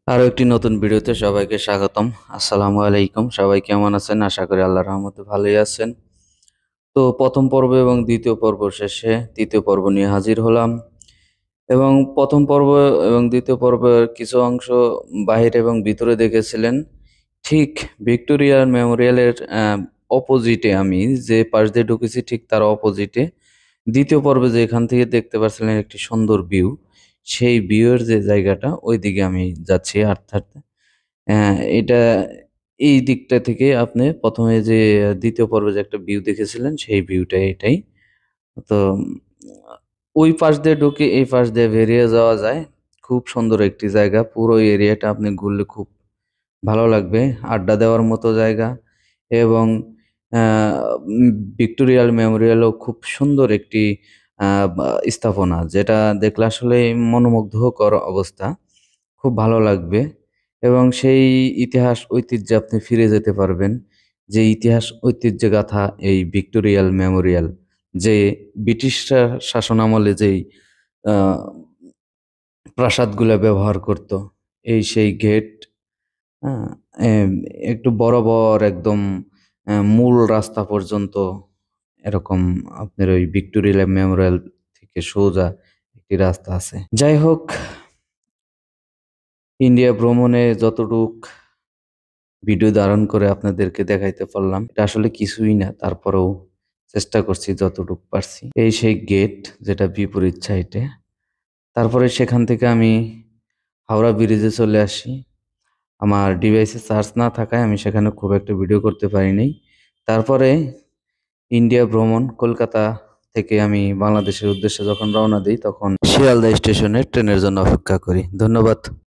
আরো একটি নতুন ভিডিওতে সবাইকে স্বাগতম। আসসালামু আলাইকুম। সবাই কেমন আছেন? আশা করি আল্লাহর রহমতে ভালোই আছেন। তো প্রথম পর্ব এবং দ্বিতীয় পর্ব শেষে তৃতীয় পর্ব নিয়ে হাজির হলাম এবং প্রথম পর্ব এবং দ্বিতীয় পর্বের কিছু অংশ বাহিরে এবং ভিতরে দেখেছিলেন। ঠিক ভিক্টোরিয়া মেমোরিয়ালের অপোজিটে আমি যে পাশ দিয়ে ঢুকেছি ঠিক তার অপোজিটে দ্বিতীয় পর্বে যেখান থেকে দেখতে পাচ্ছিলেন একটি সুন্দর ভিউ, সেই ভিউয়ের যে জায়গাটা ওইদিকে আমি যাচ্ছি অর্থাৎ এটা এই দিকটা থেকে আপনি ১ম এ যে দ্বিতীয় পর্বে যে একটা ভিউ দেখেছিলেন সেই ভিউটা এটাই। তো ওই পাশ দিয়ে ঢুকে এই পাশ দিয়ে বেরিয়ে যাওয়া যায়। খুব সুন্দর একটি জায়গা। পুরো এরিয়াটা আপনি ঘুরলে খুব ভালো লাগবে। আড্ডা দেওয়ার মতো জায়গা এবং আ ভিক্টোরিয়াল মেমোরিয়ালও খুব সুন্দর একটি আ বা স্থাপনা যেটা দেখলে আসলেই মনোমুগ্ধকর অবস্থা। খুব ভালো লাগবে এবং সেই ইতিহাস ঐতিহ্যে আপনি ফিরে যেতে পারবেন। যে ইতিহাস ঐতিহ্যে গাথা এই ভিক্টোরিয়াল মেমোরিয়াল, যে ব্রিটিশরা শাসনামলে যেই আ প্রাসাদগুলা ব্যবহার করত। এই সেই গেট, হ্যাঁ? এম একটু বরাবর একদম মূল রাস্তা পর্যন্ত এরকম আপনার ওই ভিক্টোরিয়া মেমোরিয়াল থেকে সোজা একটি রাস্তা আছে। যাই হোক, ইন্ডিয়া ভ্রমণে যতটুক ভিডিও ধারণ করে আপনাদেরকে দেখাইতে পারলাম, এটা আসলে কিছুই না। তারপরেও চেষ্টা করছি যতটুক পারছি। এই সেই গেট যেটা বিপরীত সাইডে। তারপরে সেখান থেকে আমি হাওড়া ব্রিজে চলে আসি। আমার ডিভাইসে চার্জ না থাকায় আমি সেখানে খুব একটা ভিডিও করতে পারি নাই। তারপরে ইন্ডিয়া ভ্রমণ কলকাতা থেকে আমি বাংলাদেশের উদ্দেশ্যে যখন রওনা দেই তখন শিয়ালদহ স্টেশনে ট্রেনের জন্য অপেক্ষা করি। ধন্যবাদ।